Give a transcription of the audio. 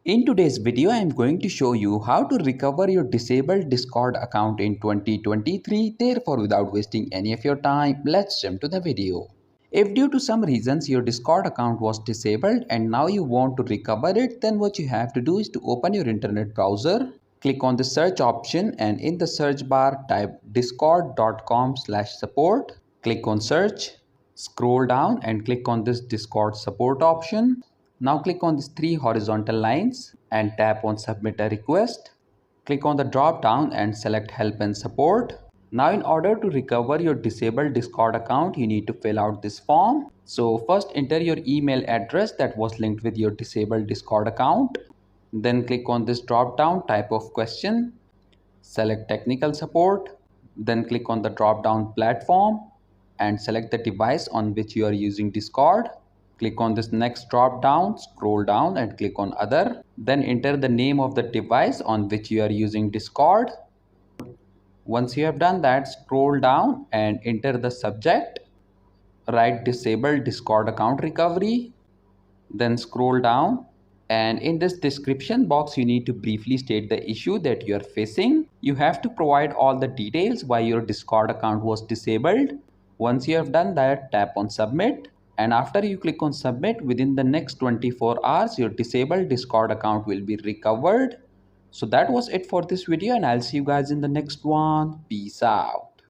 In today's video, I am going to show you how to recover your disabled Discord account in 2023. Therefore, without wasting any of your time, let's jump to the video. If due to some reasons your Discord account was disabled and now you want to recover it, then what you have to do is to open your internet browser, click on the search option and in the search bar type discord.com/support. Click on search, scroll down and click on this Discord support option. Now click on these three horizontal lines and tap on submit a request. Click on the drop down and select help and support. Now in order to recover your disabled Discord account, you need to fill out this form. So first enter your email address that was linked with your disabled Discord account. Then click on this drop down type of question. Select technical support. Then click on the drop down platform and select the device on which you are using Discord. Click on this next drop down, scroll down and click on other. Then enter the name of the device on which you are using Discord. Once you have done that, scroll down and enter the subject. Write disabled Discord account recovery. Then scroll down and in this description box you need to briefly state the issue that you are facing. You have to provide all the details why your Discord account was disabled. Once you have done that, tap on submit. And after you click on submit, within the next 24 hours, your disabled Discord account will be recovered. So that was it for this video and I'll see you guys in the next one. Peace out.